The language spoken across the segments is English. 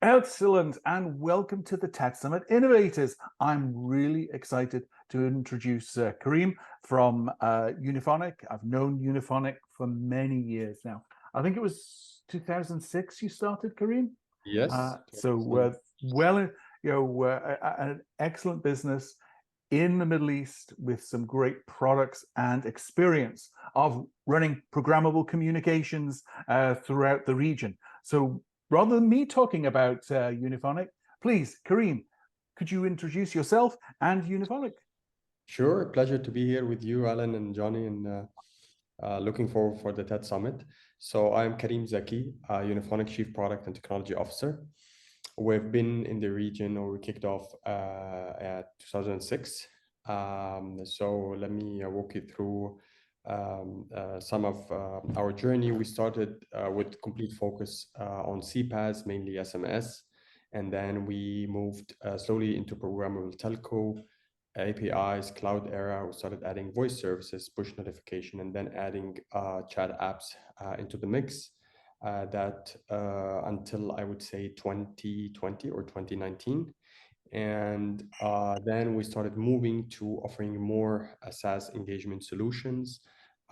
Excellent, and welcome to the TADSummit Innovators. I'm really excited to introduce Karim from Unifonic. I've known Unifonic for many years now. I think it was 2006 you started, Karim. Yes. An excellent business in the Middle East with some great products and experience of running programmable communications throughout the region. So rather than me talking about Unifonic, please, Karim, could you introduce yourself and Unifonic? Sure. Pleasure to be here with you, Alan and Johnny, and looking forward for the TED Summit. So I'm Karim Zaki, Unifonic Chief Product and Technology Officer. We've been in the region, or we kicked off at 2006. So let me walk you through some of our journey. We started with complete focus on CPaaS, mainly SMS, and then we moved slowly into programmable telco, APIs, cloud era. We started adding voice services, push notification, and then adding chat apps into the mix. That until I would say 2020 or 2019. And then we started moving to offering more SaaS engagement solutions,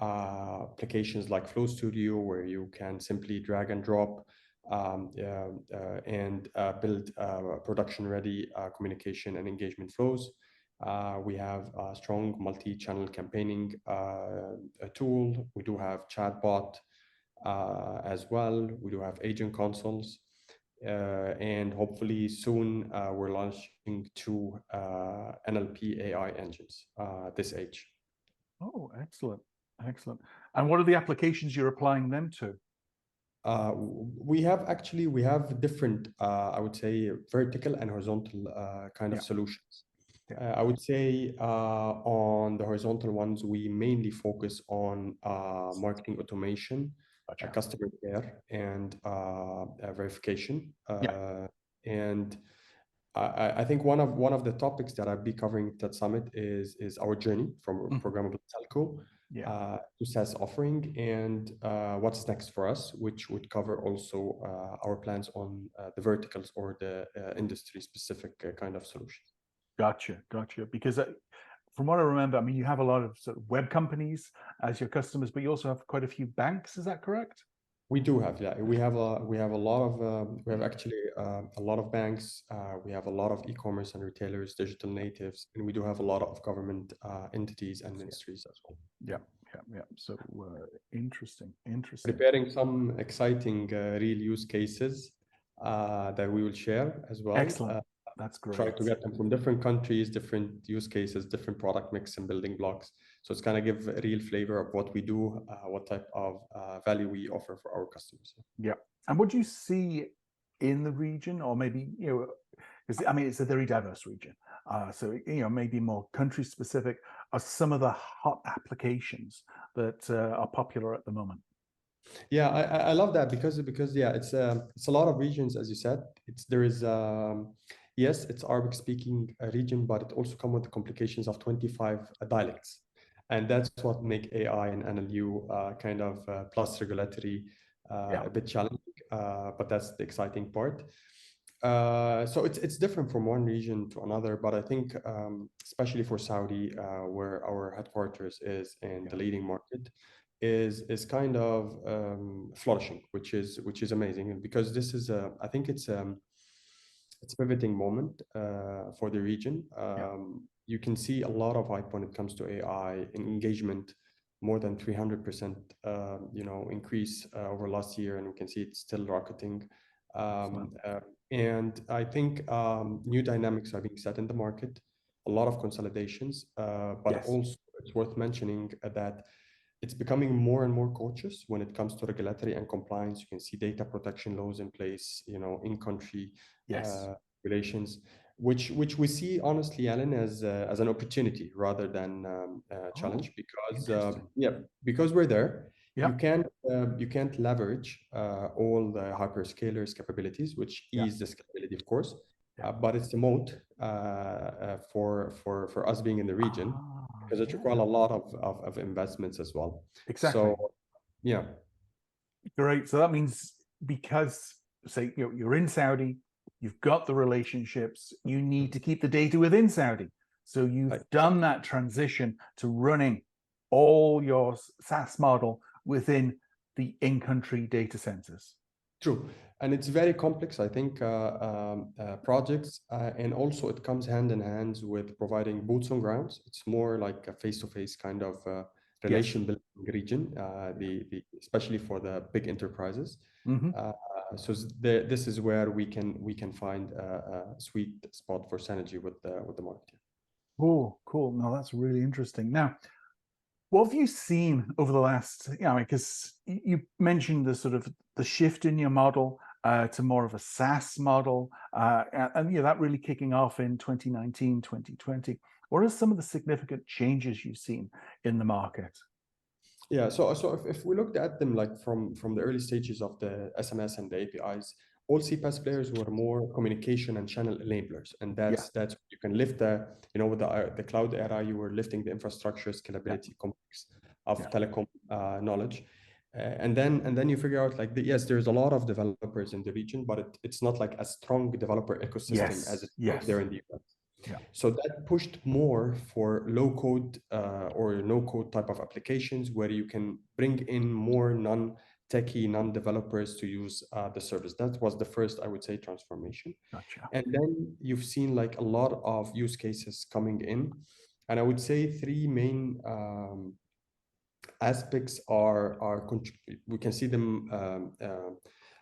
applications like Flow Studio, where you can simply drag and drop and build production-ready communication and engagement flows. We have a strong multi-channel campaigning tool. We do have chatbot as well. We do have agent consoles. And hopefully soon we're launching two NLP AI engines this age. Oh, excellent. Excellent. And what are the applications you're applying them to? We have different, I would say, vertical and horizontal kind of solutions. I would say on the horizontal ones, we mainly focus on marketing automation, customer care, and verification. And I think one of the topics that I'll be covering at that summit is our journey from programmable telco to SaaS offering, and what's next for us, which would cover also our plans on the verticals or the industry-specific kind of solutions. Gotcha. Because from what I remember, I mean, you have a lot of sort of web companies as your customers, but you also have quite a few banks. Is that correct? We do have, we have a lot of we have actually a lot of banks. We have a lot of e-commerce and retailers, digital natives, and we do have a lot of government entities and ministries as well. Yeah. So interesting. Preparing some exciting real use cases that we will share as well. Excellent. That's great. Try to get them from different countries, different use cases, different product mix and building blocks. So it's going to give a real flavor of what we do, what type of value we offer for our customers. Yeah. And what do you see in the region, or maybe, because I mean, it's a very diverse region. So, maybe more country specific, are some of the hot applications that are popular at the moment? Yeah, I love that because it's a lot of regions, as you said. Yes, it's Arabic speaking region, but it also comes with the complications of 25 dialects. And that's what make AI and NLU kind of plus regulatory a bit challenging, but that's the exciting part. So it's different from one region to another, but I think especially for Saudi, where our headquarters is and the leading market, is kind of flourishing, which is amazing. And because this is I think it's a pivoting moment for the region. You can see a lot of hype when it comes to AI and engagement, more than 300% increase over last year, and we can see it's still rocketing. And I think new dynamics are being set in the market, a lot of consolidations, but also it's worth mentioning that it's becoming more and more cautious when it comes to regulatory and compliance. You can see data protection laws in place, in country relations, which we see honestly, Alan, as an opportunity rather than a challenge, because we're there. You can't leverage all the hyperscalers' capabilities, which is the scalability, of course. But it's the moat for us being in the region, because it requires a lot of investments as well. Exactly. So, Great. So that means because, say, you're in Saudi, you've got the relationships, you need to keep the data within Saudi. So you've done that transition to running all your SaaS model within the in-country data centers. True. And it's very complex, I think, projects. And also it comes hand in hand with providing boots on grounds. It's more like a face-to-face kind of relation building region, especially for the big enterprises. So this is where we can find a sweet spot for synergy with the market. Oh, cool. No, that's really interesting. Now, what have you seen over the last, because you mentioned the sort of the shift in your model to more of a SaaS model, and that really kicking off in 2019, 2020. What are some of the significant changes you've seen in the market? Yeah, so if we looked at them like from the early stages of the SMS and the APIs, all CPaaS players were more communication and channel enablers, and that's you can lift with the cloud era, you were lifting the infrastructure scalability complex of telecom knowledge, and then you figure out like yes, there's a lot of developers in the region, but it's not like a strong developer ecosystem as it's there in the US. So that pushed more for low code or no code type of applications where you can bring in more non-techie, non-developers to use the service. That was the first, I would say, transformation. Gotcha. And then you've seen like a lot of use cases coming in. And I would say three main aspects we can see them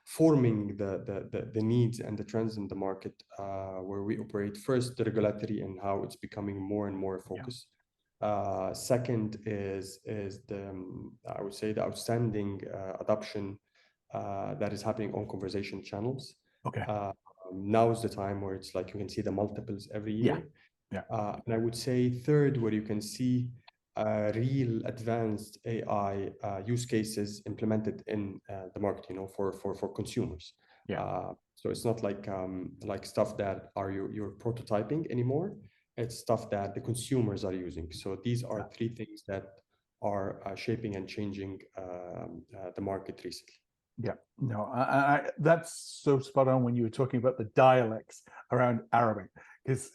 forming the needs and the trends in the market where we operate. First, the regulatory and how it's becoming more and more focused. Second is I would say the outstanding adoption that is happening on conversation channels. Okay. Now is the time where it's like you can see the multiples every year. And I would say third, where you can see real advanced AI use cases implemented in the market, for consumers. So it's not like stuff that you're prototyping anymore. It's stuff that the consumers are using. So these are three things that are shaping and changing the market recently. Yeah, no, that's so spot on when you were talking about the dialects around Arabic, because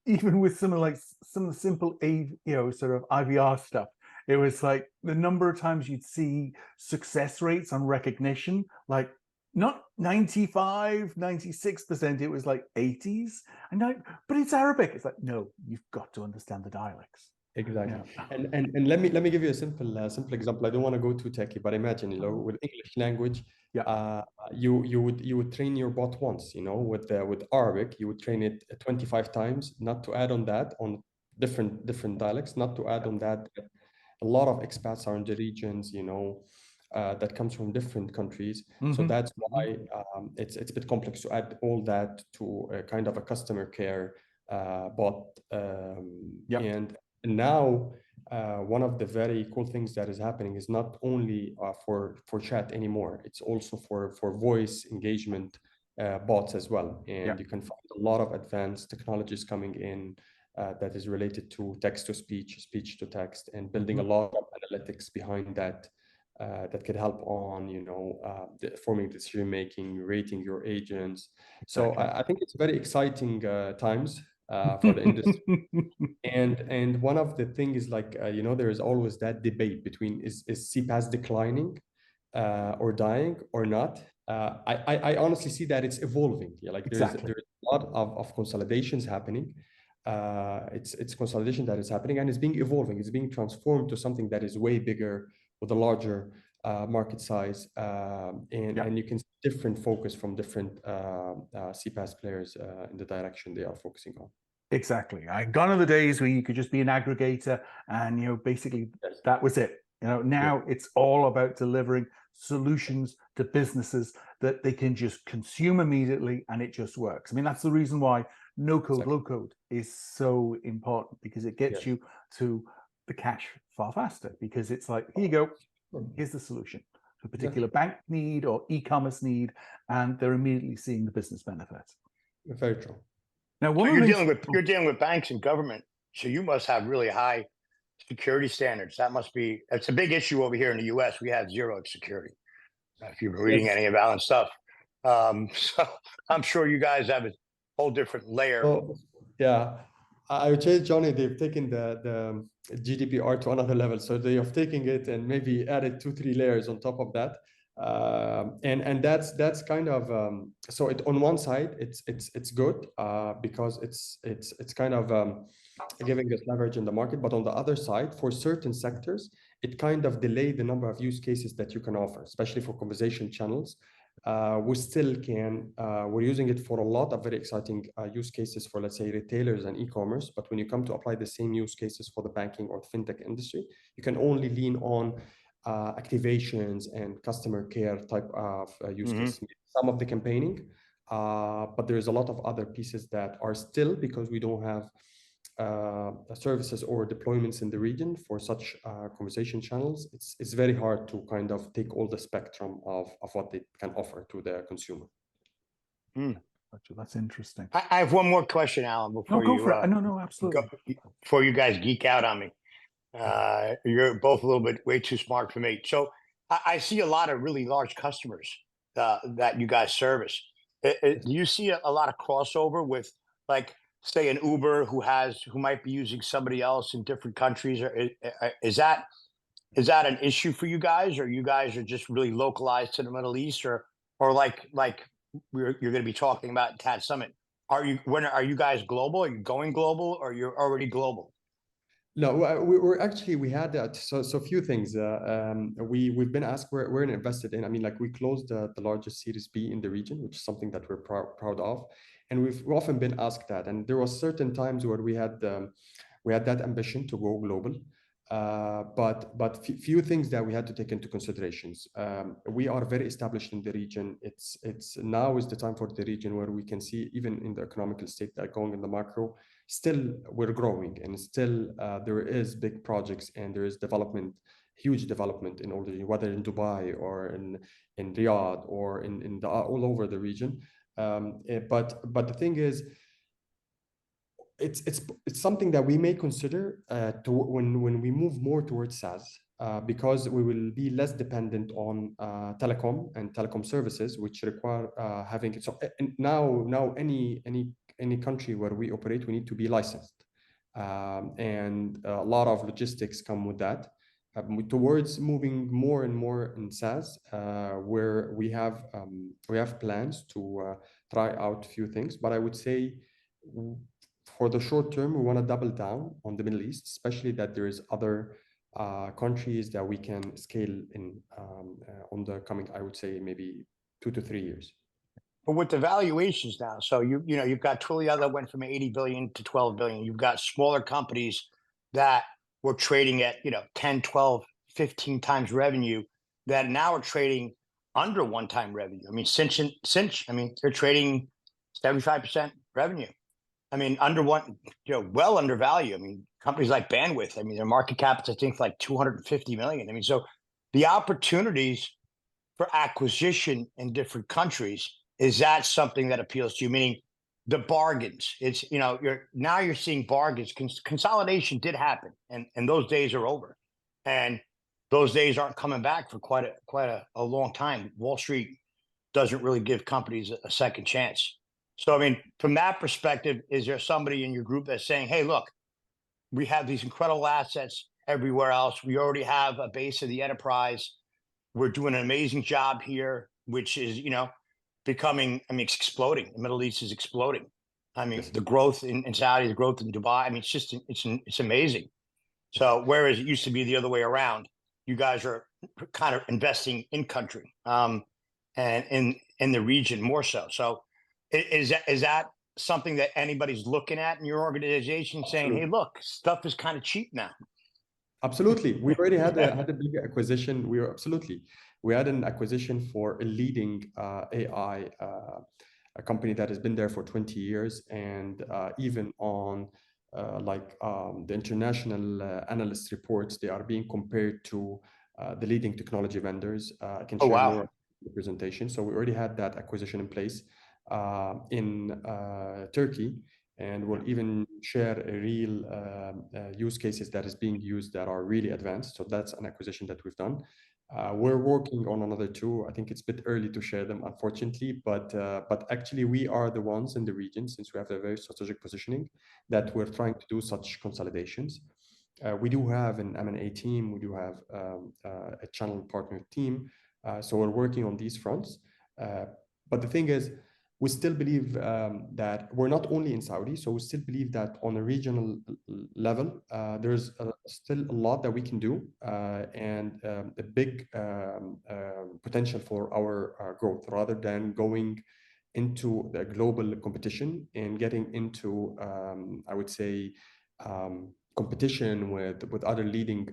even with some of the simple sort of IVR stuff, it was like the number of times you'd see success rates on recognition, like not 95, 96%, it was like 80s. But it's Arabic. It's like, no, you've got to understand the dialects. Exactly. And let me give you a simple example. I don't want to go too techy, but imagine, with English language, you would train your bot once, with Arabic, you would train it 25 times, not to add on that on different dialects, not to add on that a lot of expats are in the regions, that comes from different countries. So that's why it's a bit complex to add all that to a kind of a customer care bot. And now, one of the very cool things that is happening is not only for chat anymore, it's also for voice engagement bots as well. And you can find a lot of advanced technologies coming in that is related to text to speech, speech to text, and building a lot of analytics behind that that could help on, forming decision making, rating your agents. So I think it's very exciting times for the industry. And one of the things is like, there is always that debate between is CPaaS declining or dying or not. I honestly see that it's evolving. There's a lot of consolidations happening. It's consolidation that is happening, and it's being evolving. It's being transformed to something that is way bigger with a larger market size. And you can see different focus from different CPaaS players in the direction they are focusing on. Exactly. Gone are the days where you could just be an aggregator and, basically that was it. Now it's all about delivering solutions to businesses that they can just consume immediately and it just works. I mean, that's the reason why no code, low code is so important, because it gets you to the cash far faster, because it's like, here you go, here's the solution to a particular bank need or e-commerce need, and they're immediately seeing the business benefits. Very true. Now, so you're dealing with banks and government, so you must have really high security standards. It's a big issue over here in the US. We have zero security. If you've been reading any of Alan's stuff, So I'm sure you guys have a whole different layer. So yeah, I would say, Johnny, they've taken the GDPR to another level. So they have taken it and maybe added 2-3 layers on top of that. And that's kind of so it on one side it's good because it's kind of giving us leverage in the market, but on the other side, for certain sectors, it kind of delayed the number of use cases that you can offer, especially for conversation channels. We still can, we're using it for a lot of very exciting use cases for, let's say, retailers and e-commerce. But when you come to apply the same use cases for the banking or fintech industry, you can only lean on activations and customer care type of use case. Some of the campaigning, but there's a lot of other pieces that are still, because we don't have services or deployments in the region for such conversation channels, it's very hard to kind of take all the spectrum of what they can offer to the consumer. That's interesting. I have one more question, Alan, before No, go you for it. No, absolutely. before you guys geek out on me. You're both a little bit way too smart for me. So I see a lot of really large customers that you guys service. Do you see a lot of crossover with, like, say, an Uber who might be using somebody else in different countries? Or is that an issue for you guys, or you guys are just really localized to the Middle East, or like you're going to be talking about TADSummit? Are you guys global? Are you going global, or you're already global? No, we're actually, we had that. So a few things. We've been asked, we're invested in. I mean, like, we closed the largest Series B in the region, which is something that we're proud of. And we've often been asked that. And there was certain times where we had that ambition to go global. But few things that we had to take into considerations. We are very established in the region. It's now is the time for the region where we can see, even in the economical state that going in the macro, still we're growing, and still there is big projects, and there is development, huge development in all the, whether in Dubai or in Riyadh or in all over the region. But the thing is, it's something that we may consider when we move more towards SaaS, because we will be less dependent on telecom and telecom services, which require having it. So now any country where we operate, we need to be licensed, and a lot of logistics come with that. Towards moving more and more in SaaS, where we have plans to try out a few things, but I would say, for the short term, we want to double down on the Middle East, especially that there is other countries that we can scale in on the coming, I would say, maybe 2 to 3 years. But with the valuations now, so you've got Twilio that went from 80 billion to 12 billion. You've got smaller companies that were trading at 10, 12, 15 times revenue that now are trading under 1 time revenue. I mean, Cinch, I mean, they're trading 75% revenue. I mean, under one, well under value. I mean, companies like Bandwidth, I mean, their market cap is, I think, like 250 million. I mean, so the opportunities for acquisition in different countries, is that something that appeals to you? Meaning the bargains. It's, you're seeing bargains. Consolidation did happen, and those days are over. And those days aren't coming back for quite a long time. Wall Street doesn't really give companies a second chance. So, I mean, from that perspective, is there somebody in your group that's saying, hey, look, we have these incredible assets everywhere else. We already have a base of the enterprise. We're doing an amazing job here, which is, becoming, I mean, it's exploding. The Middle East is exploding. I mean, the growth in Saudi, the growth in Dubai, I mean, it's amazing. So whereas it used to be the other way around, you guys are kind of investing in country and in the region more so. So is that something that anybody's looking at in your organization, saying, hey, look, stuff is kind of cheap now? Absolutely. We already had a big acquisition. We had an acquisition for a leading AI a company that has been there for 20 years. And even on the international analyst reports, they are being compared to the leading technology vendors. I can share more of the presentation. So we already had that acquisition in place in Turkey. And we'll even share a real use cases that is being used that are really advanced. So that's an acquisition that we've done. We're working on another two. I think it's a bit early to share them, unfortunately, but actually we are the ones in the region, since we have a very strategic positioning, that we're trying to do such consolidations. We do have an M&A team. We do have a channel partner team. So we're working on these fronts. But the thing is, we still believe that we're not only in Saudi, so we still believe that on a regional level, there's still a lot that we can do and a big potential for our growth, rather than going into the global competition and getting into, I would say, competition with other leading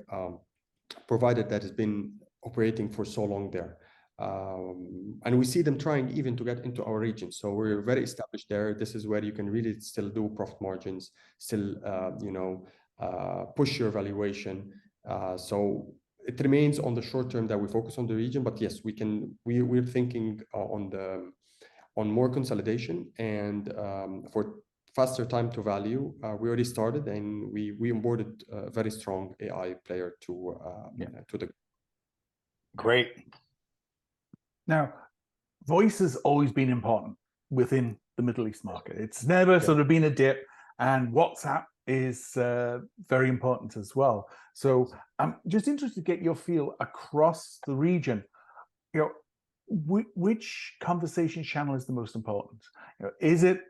provider that has been operating for so long there. And we see them trying even to get into our region. So we're very established there. This is where you can really still do profit margins, still, push your valuation. So it remains on the short term that we focus on the region, but yes, we're thinking on more consolidation and for faster time to value. We already started, and we onboarded a very strong AI player to the. Great. Now, voice has always been important within the Middle East market. It's never sort of been a dip, and WhatsApp is very important as well. So I'm just interested to get your feel across the region. Which conversation channel is the most important? Is it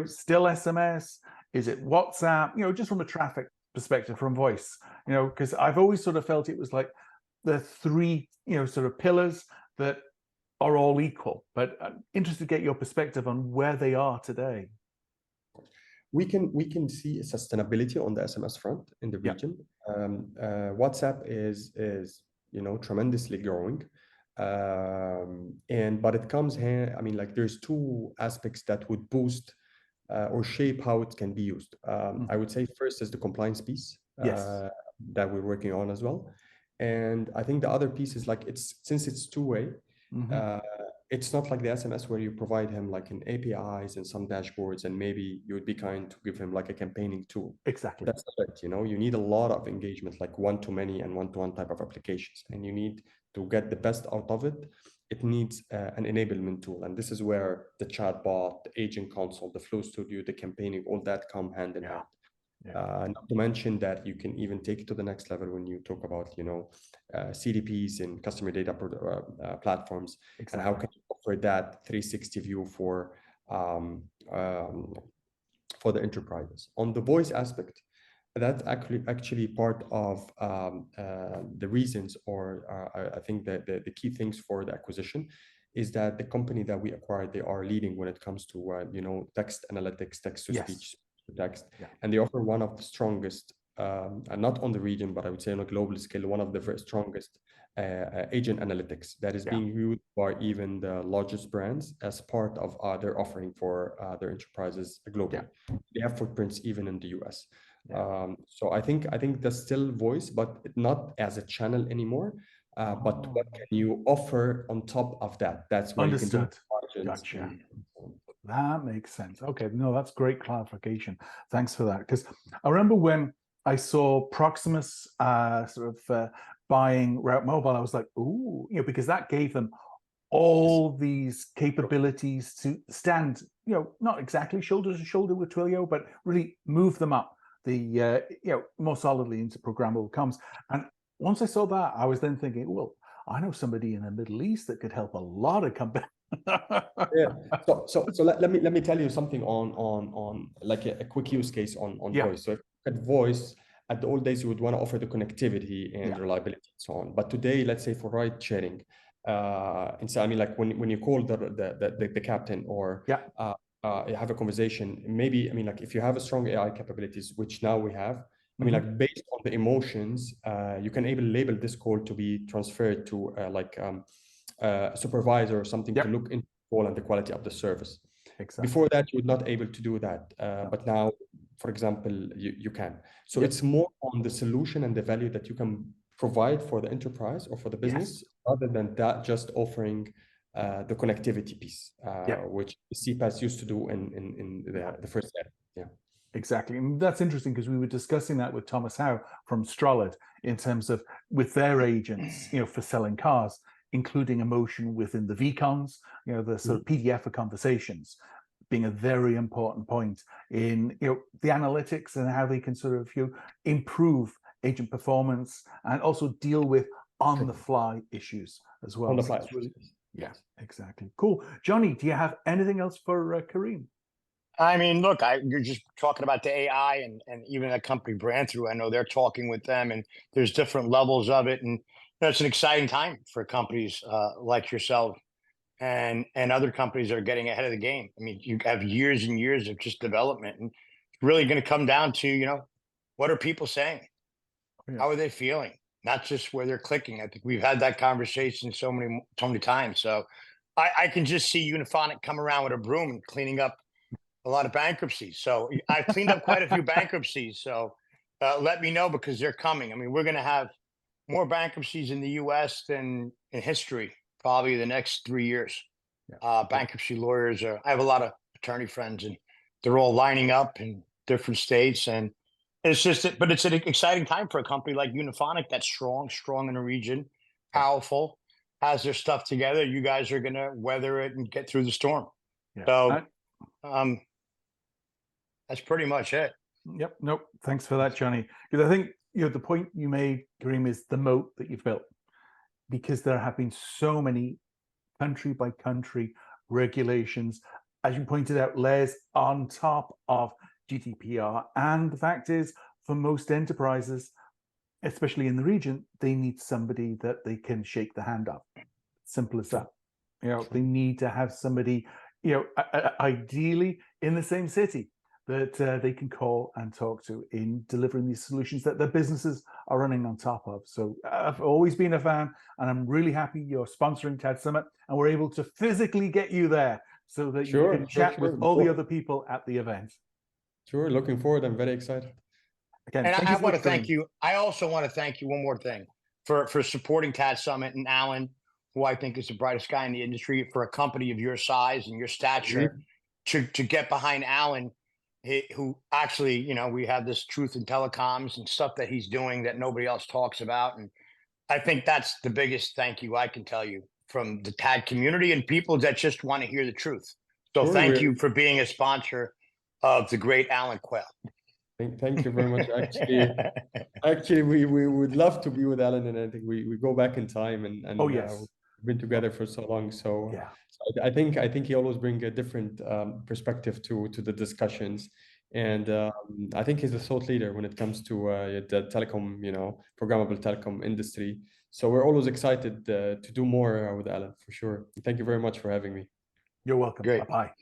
still SMS? Is it WhatsApp? Just from a traffic perspective, from voice. Because I've always sort of felt it was like the three sort of pillars that are all equal. But I'm interested to get your perspective on where they are today. We can see sustainability on the SMS front in the region. WhatsApp is tremendously growing. But it comes here, there's two aspects that would boost or shape how it can be used. I would say first is the compliance piece that we're working on as well. And I think the other piece is since it's two-way, it's not like the SMS where you provide him like an APIs and some dashboards, and maybe you would be kind to give him like a campaigning tool. Exactly. That's not it. You need a lot of engagement, like one-to-many and one-to-one type of applications, and you need to get the best out of it. It needs an enablement tool, and this is where the chatbot, the agent console, the Flow Studio, the campaigning, all that come hand in hand. Not to mention that you can even take it to the next level when you talk about CDPs and customer data platforms, and how can you offer that 360 view for the enterprises. On the voice aspect, that's actually part of the reasons, or I think that the key things for the acquisition is that the company that we acquired, they are leading when it comes to text analytics, text to speech, text, and they offer one of the strongest, not on the region, but I would say on a global scale, one of the very strongest agent analytics that is being used by even the largest brands as part of their offering for their enterprises globally. They have footprints even in the US. So I think there's still voice, but not as a channel anymore. But what can you offer on top of that? That's where you can do margins. Gotcha. That makes sense. Okay, no, that's great clarification. Thanks for that. Because I remember when I saw Proximus buying Route Mobile, I was like, ooh, because that gave them all these capabilities to stand, not exactly shoulder to shoulder with Twilio, but really move them up the more solidly into programmable comms. And once I saw that, I was then thinking, well, I know somebody in the Middle East that could help a lot of companies. So let me tell you something on like a quick use case on voice. So if you look at voice, at the old days, you would want to offer the connectivity and reliability and so on. But today, let's say for ride sharing, like when you call the captain or you have a conversation, maybe like if you have a strong AI capabilities, which now we have, like based on the emotions, you can label this call to be transferred to a supervisor or something to look into the call and the quality of the service. Before that, you would not able to do that, but now, for example, you can. So it's more on the solution and the value that you can provide for the enterprise or for the business, rather than that just offering the connectivity piece, which CPaaS used to do in the first step. Exactly. And that's interesting because we were discussing that with Thomas Howe from Strollid in terms of with their agents, for selling cars, including emotion within the VCons, the sort of PDF for conversations being a very important point in, the analytics and how they can sort of, improve agent performance and also deal with on the fly issues as well. On the fly. Really, yeah, exactly. Cool. Johnny, do you have anything else for Karim? I mean, look, you're just talking about the AI and even that company Brandthrough. I know they're talking with them, and there's different levels of it, and it's an exciting time for companies like yourself and other companies that are getting ahead of the game. I mean, you have years and years of just development, and it's really going to come down to what are people saying, how are they feeling, not just where they're clicking. I think we've had that conversation so many times. So I can just see Unifonic come around with a broom and cleaning up a lot of bankruptcies. So I've cleaned up quite a few bankruptcies. So let me know because they're coming. I mean, we're going to have more bankruptcies in the U.S. than in history, probably the next 3 years. Bankruptcy lawyers I have a lot of attorney friends, and they're all lining up in different states. And it's but it's an exciting time for a company like Unifonic that's strong in the region, powerful, has their stuff together. You guys are going to weather it and get through the storm. So, that's pretty much it. Yep. Nope. Thanks for that, Johnny. Because I think the point you made, Karim, is the moat that you've built. Because there have been so many country by country regulations, as you pointed out, layers on top of GDPR. And the fact is, for most enterprises, especially in the region, they need somebody that they can shake the hand of. Simple as that. They need to have somebody, ideally in the same city that they can call and talk to in delivering these solutions that their businesses are running on top of. So I've always been a fan, and I'm really happy you're sponsoring TADSummit, and we're able to physically get you there so that you can chat with all the other people at the event. Sure, looking forward. I'm very excited. Again, and I want to thank you. I also want to thank you one more thing for supporting TADSummit, and Alan, who I think is the brightest guy in the industry, for a company of your size and your stature, to get behind Alan, who actually, we have this truth in telecoms and stuff that he's doing that nobody else talks about. And I think that's the biggest thank you I can tell you from the TAD community and people that just want to hear the truth. So thank you for being a sponsor of the great Alan Quayle. Thank you very much. Actually, we would love to be with Alan, and I think we go back in time and we've been together for so long. So I think he always brings a different perspective to the discussions, and I think he's a thought leader when it comes to the telecom, programmable telecom industry. So we're always excited to do more with Alan, for sure. Thank you very much for having me. You're welcome. Bye-bye.